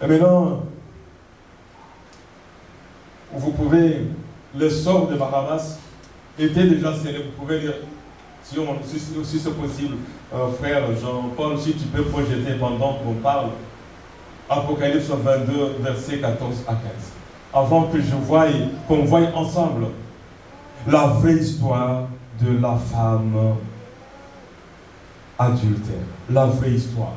Et maintenant, vous pouvez... Le sort de Barabbas était déjà scellé. Vous pouvez lire si c'est possible, frère Jean-Paul, si tu peux projeter pendant qu'on parle, Apocalypse 22, versets 14 à 15. Avant que qu'on voie ensemble la vraie histoire de la femme adultère. La vraie histoire.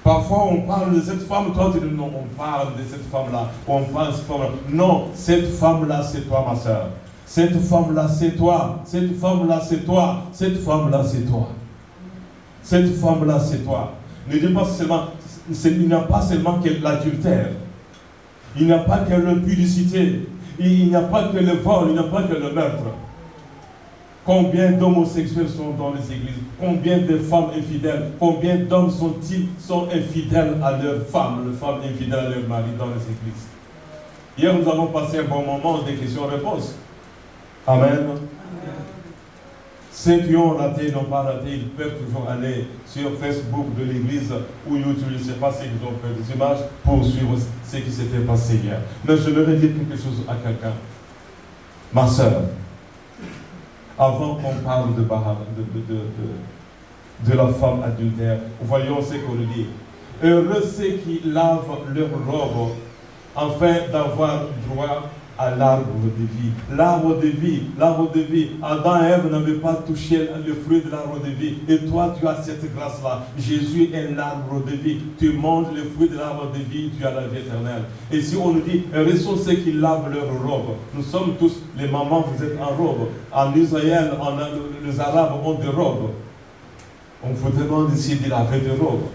Parfois, on parle de cette femme, toi tu dis non, on parle de cette femme-là, on parle de cette femme-là. Non, cette femme-là, c'est toi, ma soeur. Cette femme-là, c'est toi. Cette femme-là, c'est toi. Cette femme-là, c'est toi. Cette femme-là, c'est toi. Ne dis pas seulement, il n'y a pas seulement que l'adultère. Il n'y a pas que l'impudicité. Il n'y a pas que le vol, il n'y a pas que le meurtre. Combien d'homosexuels sont dans les églises? Combien de femmes infidèles? Combien d'hommes sont infidèles à leurs femmes, les femmes infidèles à leur mari dans les églises? Hier, nous avons passé un bon moment de questions-réponses. Amen. Ceux qui ont raté, n'ont pas raté, ils peuvent toujours aller sur Facebook de l'église ou YouTube, je ne sais pas ce qu'ils ont fait des images pour suivre ce qui s'était passé hier. Mais je leur ai dit quelque chose à quelqu'un. Ma soeur, avant qu'on parle de la femme adultère, voyons ce qu'on dit. Heureux ceux qui lavent leur robe afin d'avoir droit à l'arbre de vie. L'arbre de vie, l'arbre de vie. Adam et Ève n'avaient pas touché le fruit de l'arbre de vie. Et toi, tu as cette grâce-là. Jésus est l'arbre de vie. Tu manges le fruit de l'arbre de vie, tu as la vie éternelle. Et si on nous dit, restons ceux qui lavent leur robe. Nous sommes tous, les mamans, vous êtes en robe. En Israël, les Arabes ont des robes. On vous demande ici de laver des robes.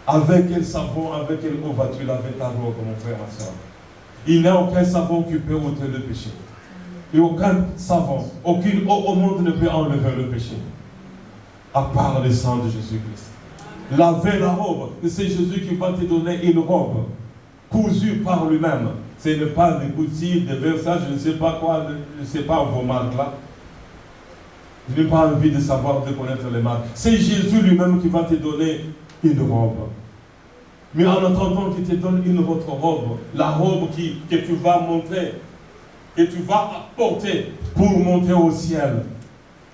Avec quel savon, avec quelle eau vas-tu laver ta robe, mon frère, ma soeur? Il n'y a aucun savon qui peut ôter le péché. Et aucun savon, aucune eau au monde ne peut enlever le péché. À part le sang de Jésus-Christ. Laver la robe, c'est Jésus qui va te donner une robe cousue par lui-même. Ce n'est pas des coutilles, des versages, je ne sais pas quoi, je ne sais pas vos marques là. Je n'ai pas envie de savoir, de connaître les marques. C'est Jésus lui-même qui va te donner une robe. Mais en attendant qu'il te donne une autre robe, la robe que tu vas montrer, que tu vas porter pour monter au ciel,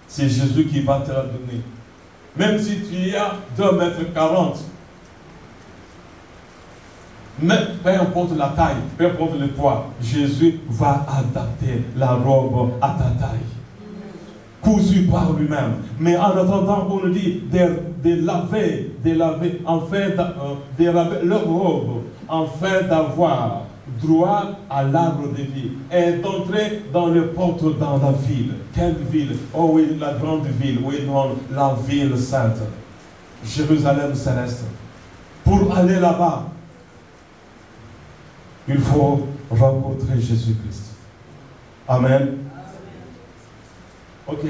c'est Jésus qui va te la donner. Même si tu as 2,40 m, mais peu importe la taille, peu importe le poids, Jésus va adapter la robe à ta taille. Cousu par lui-même. Mais en attendant, on nous dit de laver, enfin, de laver leur robe, afin d'avoir droit à l'arbre de vie et d'entrer dans les portes dans la ville. Quelle ville? Oh oui, la grande ville. Oui, non, la ville sainte. Jérusalem céleste. Pour aller là-bas, il faut rencontrer Jésus-Christ. Amen. Ok.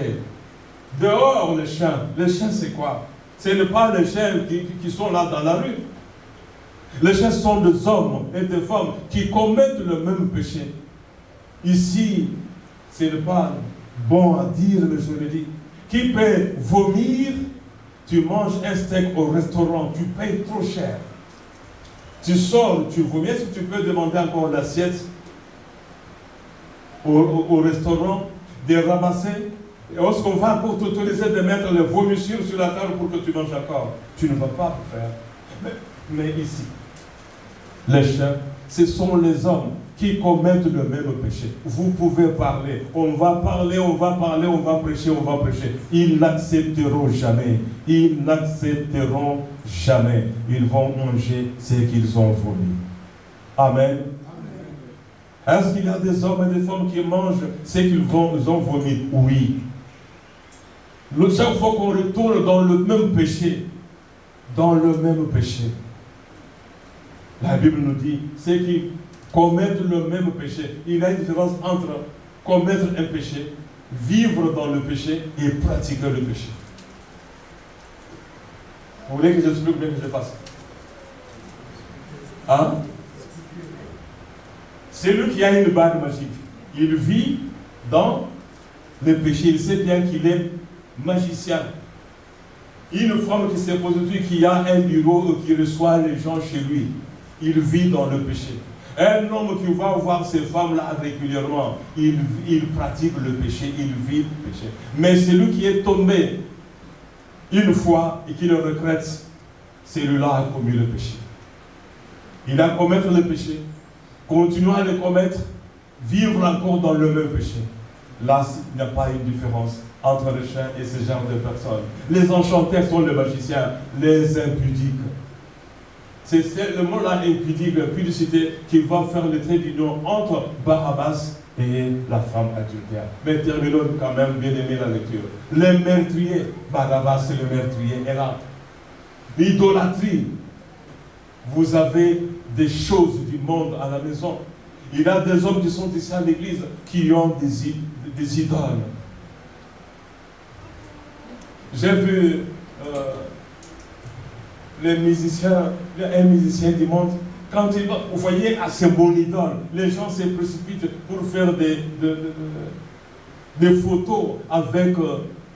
Dehors, les chiens. Les chiens, c'est quoi? Ce n'est pas les chiens qui sont là dans la rue. Les chiens sont des hommes et des femmes qui commettent le même péché. Ici, ce n'est pas bon à dire, mais je le dis. Qui peut vomir? Tu manges un steak au restaurant, tu payes trop cher. Tu sors, tu vomis. Est-ce que tu peux demander encore l'assiette au restaurant, de ramasser? Et lorsqu'on va pour t'autoriser de mettre les vomissures sur la table pour que tu manges encore, tu ne vas pas le faire. Mais ici, les chiens, ce sont les hommes qui commettent le même péché. Vous pouvez parler, on va parler, on va parler, on va prêcher, on va prêcher. Ils n'accepteront jamais. Ils n'accepteront jamais. Ils vont manger ce qu'ils ont vomi. Amen. Est-ce qu'il y a des hommes et des femmes qui mangent ce qu'ils ont vomi? Oui. Chaque fois qu'on retourne dans le même péché, la Bible nous dit, ceux qui commettent le même péché, il y a une différence entre commettre un péché, vivre dans le péché et pratiquer le péché. Vous voulez que j'explique bien que je fasse? Hein? C'est lui qui a une bague magique. Il vit dans le péché. Il sait bien qu'il est magicien. Une femme qui s'est prostituée, qui a un bureau qui reçoit les gens chez lui. Il vit dans le péché. Un homme qui va voir ces femmes-là régulièrement, il pratique le péché, il vit le péché. Mais celui qui est tombé une fois et qui le regrette, celui-là a commis le péché. Il a commis le péché, continue à le commettre, vivre encore dans le même péché. Là, il n'y a pas une différence entre le chien et ce genre de personnes. Les enchanteurs sont les magiciens, les impudiques. C'est le mot-là impudique, pudicité, qui va faire le trait d'union entre Barabbas et la femme adultère. Mais terminons quand même, bien aimé la lecture. Les meurtriers, Barabbas c'est le meurtrier, et là, l'idolâtrie. Vous avez des choses du monde à la maison. Il y a des hommes qui sont ici à l'église qui ont des idoles. J'ai vu les musiciens, un musicien du monde, quand il va, vous voyez, à ces bonnes idoles, les gens se précipitent pour faire des photos avec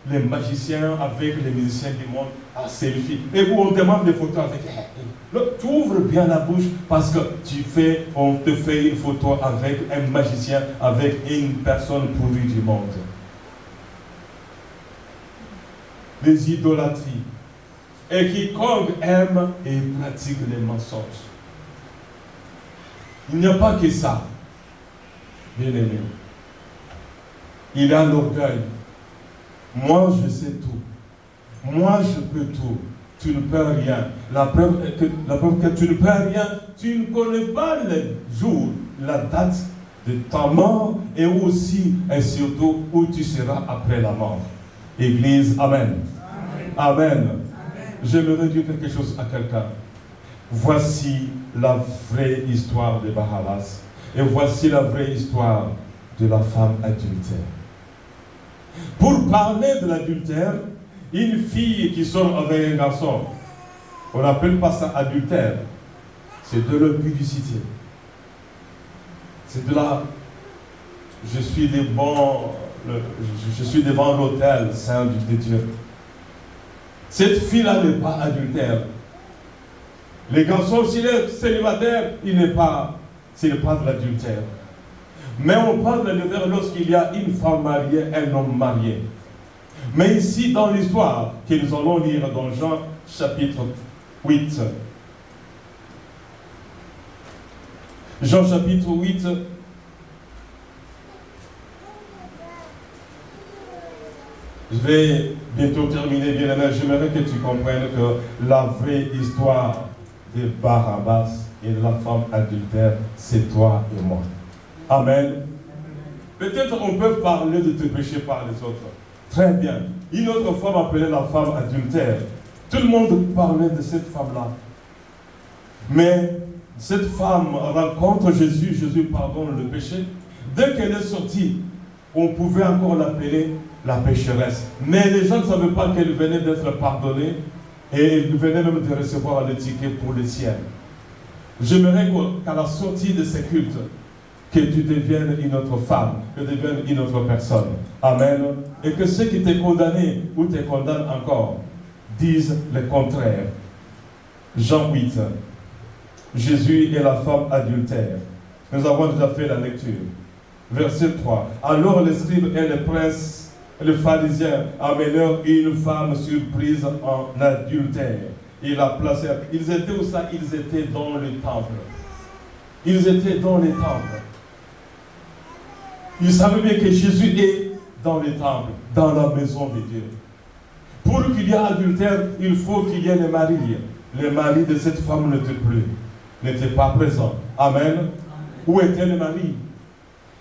les magiciens, avec les musiciens du monde, à selfie. Et où on demande des photos avec. Tu ouvres bien la bouche parce que on te fait une photo avec un magicien, avec une personne pourrie du monde. Les idolâtries. Et quiconque aime et pratique les mensonges. Il n'y a pas que ça, bien aimé. Il y a l'orgueil. Moi, je sais tout. Moi, je peux tout. Tu ne peux rien. La preuve que tu ne peux rien, tu ne connais pas le jour, la date de ta mort et aussi et surtout où tu seras après la mort. Église, amen. Amen. Amen. J'aimerais dire quelque chose à quelqu'un. Voici la vraie histoire de Barabbas et voici la vraie histoire de la femme adultère. Pour parler de l'adultère, une fille qui sort avec un garçon, on n'appelle pas ça adultère, c'est de l'impudicité. C'est de la... Je suis devant l'autel saint de Dieu. Cette fille-là n'est pas adultère. Les garçons, s'il est célibataire, ce n'est pas de l'adultère. Mais on parle de l'adultère lorsqu'il y a une femme mariée, un homme marié. Mais ici, dans l'histoire que nous allons lire dans Jean chapitre 8, Jean chapitre 8, je vais bientôt terminer, bien aimé. J'aimerais que tu comprennes que la vraie histoire de Barabbas et de la femme adultère, c'est toi et moi. Amen. Peut-être on peut parler de tes péchés par les autres. Très bien. Une autre femme appelée la femme adultère. Tout le monde parlait de cette femme-là. Mais cette femme rencontre Jésus, Jésus pardonne le péché. Dès qu'elle est sortie, on pouvait encore l'appeler la pécheresse. Mais les gens ne savaient pas qu'elle venait d'être pardonnée et elle venait même de recevoir le ticket pour le ciel. J'aimerais qu'à la sortie de ces cultes, que tu deviennes une autre femme, que tu deviennes une autre personne. Amen. Et que ceux qui t'ont condamné ou te condamnent encore disent le contraire. Jean 8. Jésus et la femme adultère. Nous avons déjà fait la lecture. Verset 3. Alors les scribes et les princes et les pharisiens amenèrent une femme surprise en adultère. Ils la placèrent. Ils étaient où ça? Ils étaient dans le temple. Ils étaient dans les temples. Ils savaient bien que Jésus est dans les temples, dans la maison de Dieu. Pour qu'il y ait adultère, il faut qu'il y ait les maris. Les maris de cette femme n'étaient pas présents. Amen. Où était le mari?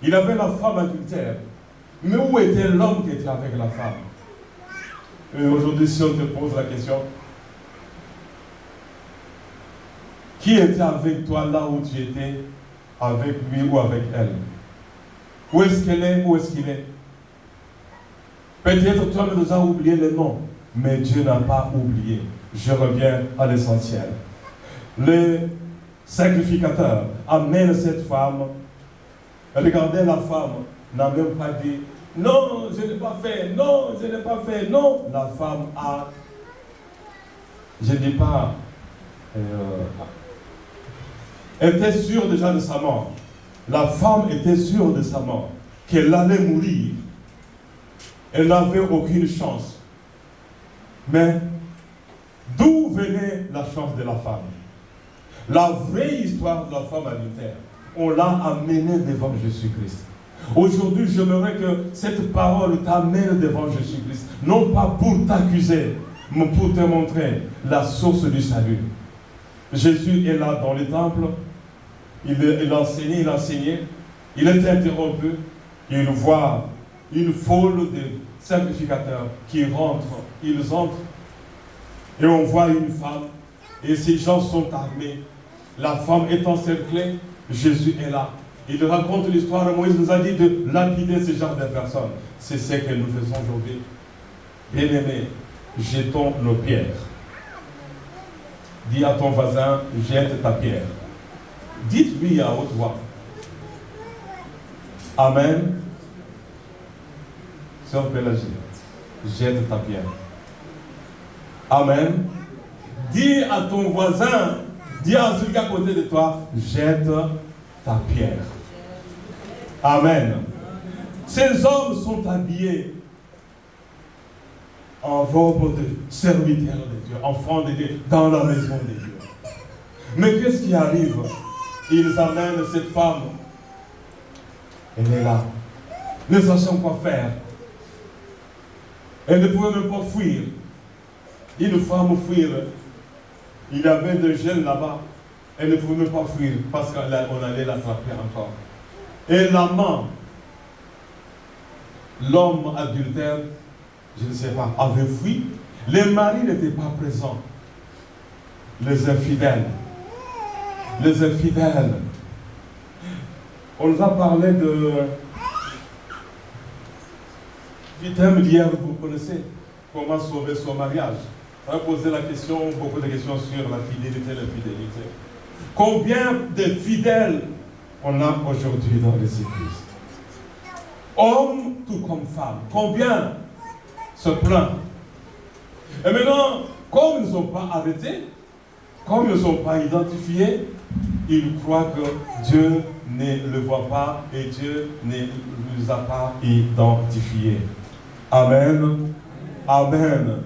Il avait la femme adultère. Mais où était l'homme qui était avec la femme? Et aujourd'hui, si on te pose la question, qui était avec toi là où tu étais, avec lui ou avec elle? Où est-ce qu'elle est? Où est-ce qu'il est? Peut-être toi tu as oublié les noms, mais Dieu n'a pas oublié. Je reviens à l'essentiel. Le sacrificateur amène cette femme. Regardez la femme, n'a même pas dit non, je n'ai pas fait, non, je n'ai pas fait, non. La femme a, je ne dis pas, était sûre déjà de sa mort. La femme était sûre de sa mort, qu'elle allait mourir. Elle n'avait aucune chance. Mais d'où venait la chance de la femme? La vraie histoire de la femme adultère, on l'a amenée devant Jésus-Christ. Aujourd'hui, j'aimerais que cette parole t'amène devant Jésus-Christ. Non pas pour t'accuser, mais pour te montrer la source du salut. Jésus est là dans le temple. Il enseignait. Il est interrompu. Il voit une foule de sacrificateurs qui rentrent. Ils entrent. Et on voit une femme. Et ces gens sont armés. La femme est encerclée. Jésus est là. Il raconte l'histoire. Moïse nous a dit de lapider ce genre de personnes. C'est ce que nous faisons aujourd'hui. Bien-aimés, jetons nos pierres. Dis à ton voisin, jette ta pierre. Dites-lui à haute voix. Amen. Sœur Pélagie, jette ta pierre. Amen. Dis à ton voisin, dis à celui à côté de toi, jette ta pierre. Amen. Ces hommes sont habillés en robe de serviteur de Dieu, enfants de Dieu, dans la maison de Dieu. Mais qu'est-ce qui arrive? Ils amènent cette femme. Elle est là, ne sachant quoi faire. Elle ne pouvait même pas fuir. Une femme fuir. Il y avait des jeunes là-bas. Elle ne pouvait même pas fuir parce qu'on allait l'attraper encore. Et l'amant, l'homme adultère, je ne sais pas, avait fui. Les maris n'étaient pas présents. Les infidèles. Les infidèles. On nous a parlé du thème d'hier, vous connaissez, comment sauver son mariage. On a posé la question, beaucoup de questions sur la fidélité et l'infidélité. Combien de fidèles on a aujourd'hui dans les églises? Hommes tout comme femmes. Combien se plaignent? Et maintenant, comme ils ne sont pas arrêtés, comme ils ne sont pas identifiés, ils croient que Dieu ne le voit pas et Dieu ne les a pas identifiés. Amen. Amen.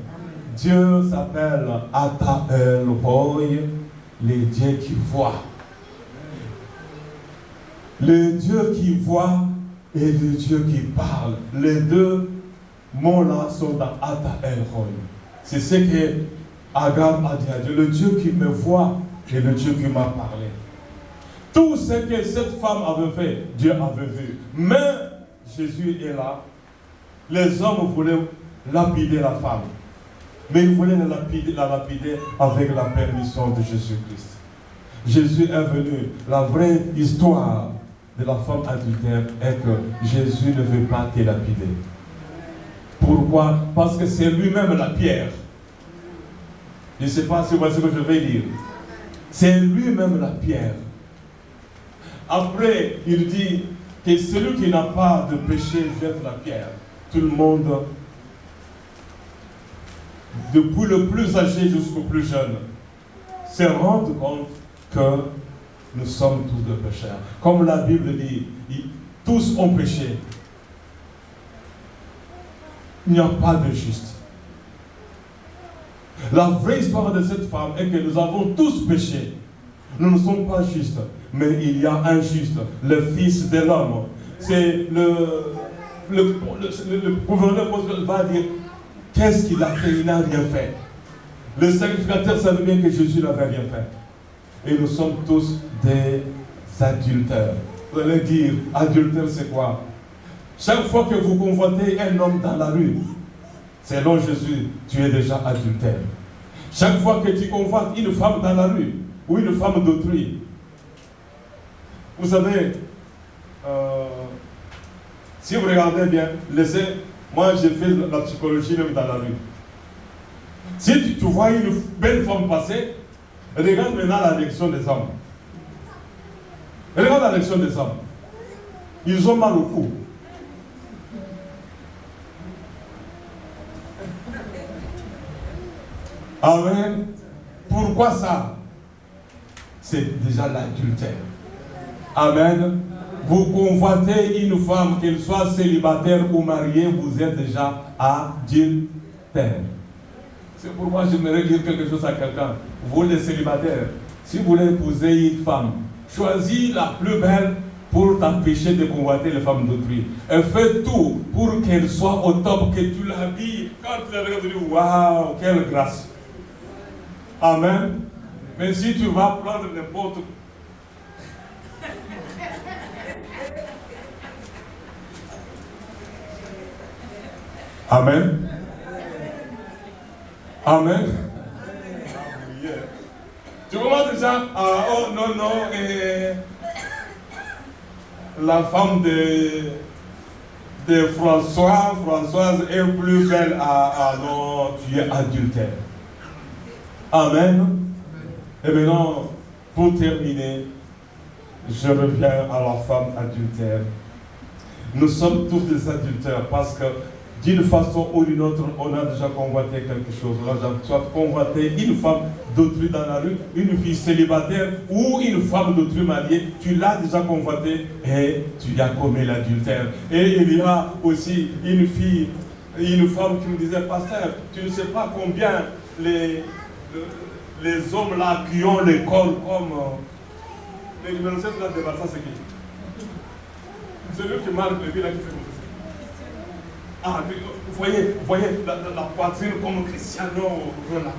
Dieu s'appelle Ata El Roi, le Dieu qui voit. Le Dieu qui voit et le Dieu qui parle. Les deux mots-là sont dans Ata El Roi. C'est ce que Agar a dit à Dieu. Le Dieu qui me voit et le Dieu qui m'a parlé. Tout ce que cette femme avait fait, Dieu avait vu. Mais Jésus est là. Les hommes voulaient lapider la femme. Mais ils voulaient la lapider avec la permission de Jésus-Christ. Jésus est venu. La vraie histoire de la femme adultère est que Jésus ne veut pas te lapider. Pourquoi? Parce que c'est lui-même la pierre. Je ne sais pas si vous voyez ce que je vais dire. C'est lui-même la pierre. Après, il dit que celui qui n'a pas de péché jette la pierre. Tout le monde, depuis le plus âgé jusqu'au plus jeune, se rend compte que nous sommes tous des pécheurs. Comme la Bible dit, tous ont péché. Il n'y a pas de juste. La vraie histoire de cette femme est que nous avons tous péché. Nous ne sommes pas justes, mais il y a un juste, le Fils de l'homme. C'est le gouverneur va dire, qu'est-ce qu'il a fait? Il n'a rien fait. Le sacrificateur savait bien que Jésus n'avait rien fait. Et nous sommes tous des adultères. Vous allez dire, adultère c'est quoi? Chaque fois que vous convoitez un homme dans la rue, selon Jésus, tu es déjà adultère. Chaque fois que tu convoites une femme dans la rue, ou une femme d'autrui, vous savez, si vous regardez bien, moi j'ai fait la psychologie même dans la rue. Si tu vois une belle femme passer, regarde maintenant la réaction des hommes. Regarde la réaction des hommes. Ils ont mal au cou. Amen. Pourquoi ça? c'est déjà l'adultère. Amen. Vous convoitez une femme, qu'elle soit célibataire ou mariée, vous êtes déjà adultère. C'est pourquoi j'aimerais dire quelque chose à quelqu'un. Vous les célibataires, si vous voulez épouser une femme, choisis la plus belle pour t'empêcher de convoiter les femmes d'autrui. Et fais tout pour qu'elle soit au top, que tu l'habilles. Quand tu la regardes, tu dis waouh, quelle grâce. Amen. Mais si tu vas prendre n'importe quoi, Amen. Amen. Tu commences déjà à, oh non, non, la femme de Françoise est plus belle. Ah non, tu es adultère. Amen. Et maintenant, pour terminer, je reviens à la femme adultère. Nous sommes tous des adultères parce que d'une façon ou d'une autre, on a déjà convoité quelque chose. On a déjà convoité une femme d'autrui dans la rue, une fille célibataire ou une femme d'autrui mariée. Tu l'as déjà convoité et tu as commis l'adultère. Et il y a aussi une fille, une femme qui me disait, pasteur, tu ne sais pas combien les hommes là qui ont l'école comme... les numéros 7 là de Barça, c'est qui? Celui qui marque le billet là qui fait comme ça. Ah, vous voyez la poitrine comme Cristiano Ronaldo.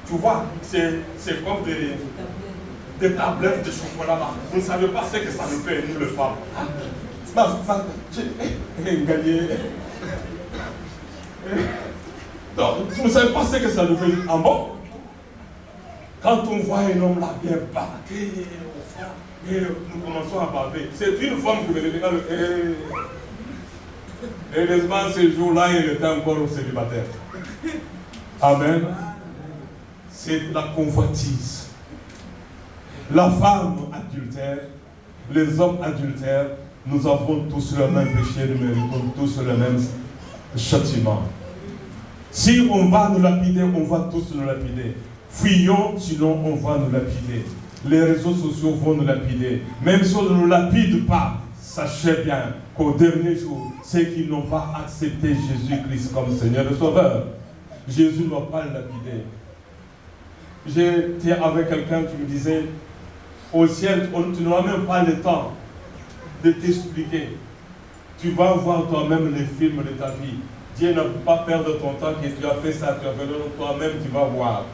Tu vois, c'est comme des tablettes de chocolat là. Vous ne savez pas ce que ça nous fait, nous les femmes. J'ai gagné. Donc, vous ne savez pas ce que ça nous fait en bon. Quand on voit un homme là bien baraqué au fond, et nous commençons à baver. C'est une femme qui me dit, heureusement, ce jour-là, il était encore célibataire. Amen. C'est la convoitise. La femme adultère, les hommes adultères, nous avons tous le même péché, nous méritons tous le même châtiment. Si on va nous lapider, on va tous nous lapider. Fuyons, sinon on va nous lapider. Les réseaux sociaux vont nous lapider. Même si on ne nous lapide pas, sachez bien qu'au dernier jour, ceux qui n'ont pas accepté Jésus-Christ comme Seigneur et Sauveur, Jésus ne va pas le lapider. J'étais avec quelqu'un qui me disait, au ciel, tu n'auras même pas le temps de t'expliquer. Tu vas voir toi-même les films de ta vie. Dieu ne peut pas perdre ton temps que tu as fait ça, tu as fait l'autre, toi-même tu vas voir.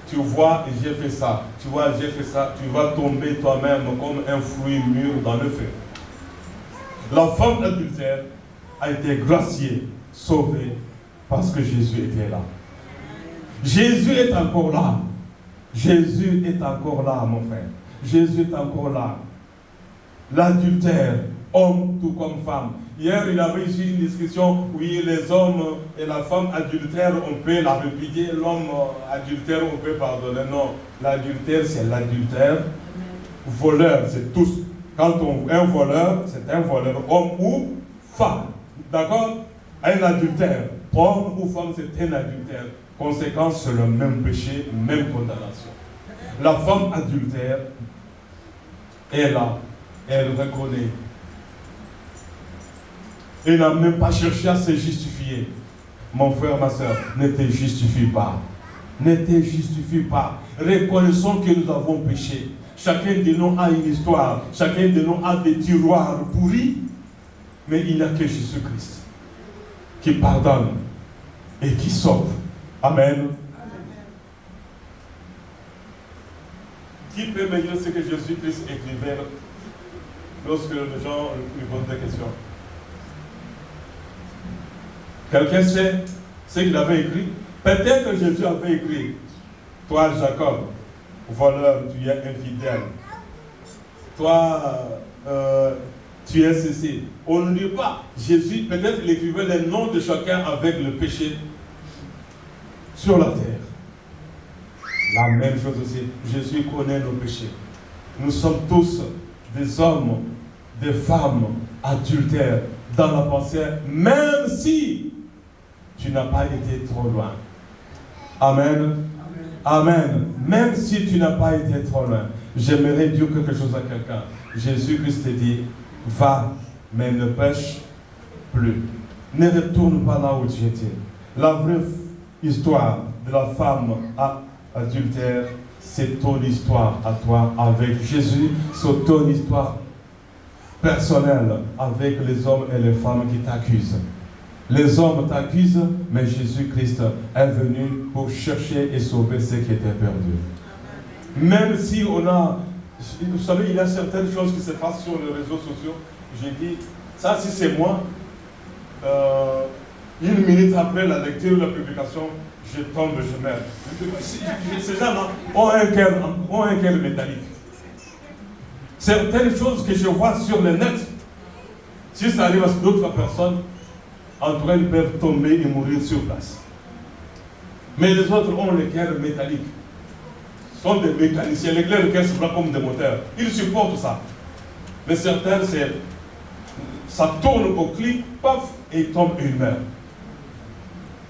Tu vois, j'ai fait ça. Tu vois, j'ai fait ça. Tu vas tomber toi-même comme un fruit mûr dans le feu. La femme adultère a été graciée, sauvée, parce que Jésus était là. Jésus est encore là. Jésus est encore là, mon frère. Jésus est encore là. L'adultère, homme tout comme femme. Hier, il avait ici une discussion, oui, les hommes et la femme adultère, on peut la répudier, l'homme adultère, on peut pardonner. Non, l'adultère, c'est l'adultère. Voleur, c'est tous. Quand un voleur, c'est un voleur, homme ou femme. D'accord? Un adultère, homme ou femme, c'est un adultère. Conséquence, c'est le même péché, même condamnation. La femme adultère est là, elle reconnaît. Elle n'a même pas cherché à se justifier. Mon frère, ma soeur, ne te justifie pas. Ne te justifie pas. Reconnaissons que nous avons péché. Chacun de nous a une histoire. Chacun de nous a des tiroirs pourris. Mais il n'y a que Jésus-Christ qui pardonne et qui sauve. Amen. Qui peut me dire ce que Jésus-Christ écrivait lorsque les gens lui posent des questions? Quelqu'un sait ce qu'il avait écrit? Peut-être que Jésus avait écrit, toi Jacob, voleur, tu es infidèle. Toi, tu es ceci. On ne dit pas. Jésus, peut-être il écrivait les noms de chacun avec le péché sur la terre. La même chose aussi. Jésus connaît nos péchés. Nous sommes tous des hommes, des femmes adultères dans la pensée, même si tu n'as pas été trop loin. Amen. Amen. Même si tu n'as pas été trop loin, j'aimerais dire quelque chose à quelqu'un. Jésus-Christ te dit, va, mais ne pêche plus. Ne retourne pas là où tu étais. La vraie histoire de la femme adultère, c'est ton histoire à toi avec Jésus, c'est ton histoire personnelle avec les hommes et les femmes qui t'accusent. Les hommes t'accusent, mais Jésus-Christ est venu pour chercher et sauver ceux qui étaient perdus. Même si on a... Vous savez, il y a certaines choses qui se passent sur les réseaux sociaux. J'ai dit, ça si c'est moi, une minute après la lecture de la publication, je tombe, je meurs. Ces gens-là ont un cœur métallique. Certaines choses que je vois sur le net, si ça arrive à d'autres personnes, entre elles peuvent tomber et mourir sur place. Mais les autres ont le cœur métallique. Ce sont des mécaniciens. Les cœurs se prennent comme des moteurs. Ils supportent ça. Mais certains, ça tourne au clic, paf, et ils tombent et ils meurent.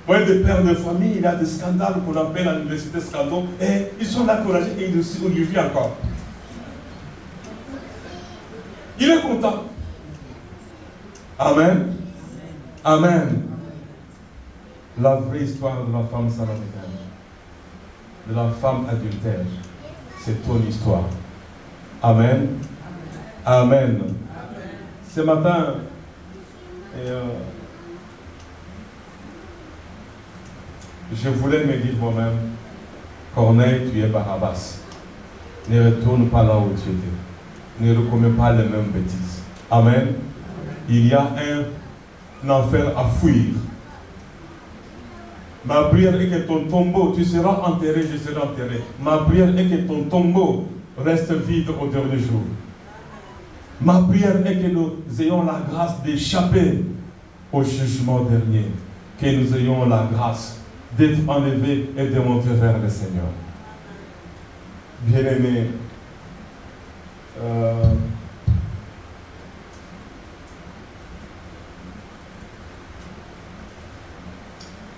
Vous voyez, des pères de famille, il y a des scandales qu'on appelle à l'université scandales, et ils sont là courageux et ils lui vivent encore. Il est content. Amen. Amen. La vraie histoire de la femme samaritaine, de la femme adultère, c'est ton histoire. Amen. Amen. Ce matin, je voulais me dire moi-même, Corneille, tu es Barabbas. Ne retourne pas là où tu étais. Ne recommets pas les mêmes bêtises. Amen. Il y a un enfer à fuir. Ma prière est que ton tombeau, tu seras enterré, je serai enterré. Ma prière est que ton tombeau reste vide au dernier jour. Ma prière est que nous ayons la grâce d'échapper au jugement dernier. Que nous ayons la grâce d'être enlevés et de monter vers le Seigneur. Bien-aimés,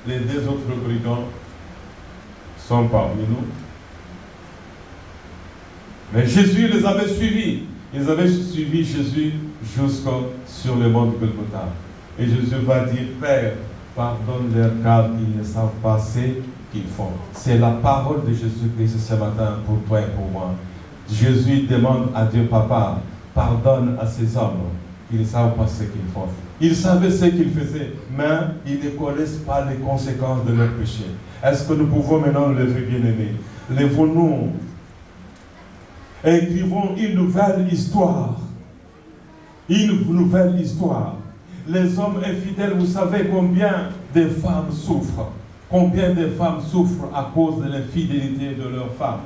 les deux autres brigands sont parmi nous. Mais Jésus les avait suivis. Ils avaient suivi Jésus jusqu'au sur le mont de Golgotha. Et Jésus va dire, Père, pardonne-leur car ils ne savent pas ce qu'ils font. C'est la parole de Jésus-Christ ce matin pour toi et pour moi. Jésus demande à Dieu, Papa, pardonne à ces hommes. Ils ne savent pas ce qu'ils font. Ils savaient ce qu'ils faisaient, mais ils ne connaissent pas les conséquences de leur péché. Est-ce que nous pouvons maintenant lever, bien-aimés? Lèvons-nous. Écrivons une nouvelle histoire. Une nouvelle histoire. Les hommes infidèles, vous savez combien de femmes souffrent. Combien de femmes souffrent à cause de l'infidélité de leurs femmes,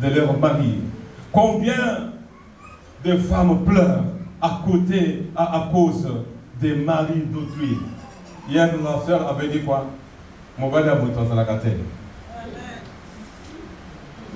de leurs maris. Combien de femmes pleurent à cause des maris d'autrui. Hier, ma soeur avait dit quoi? Mon gars,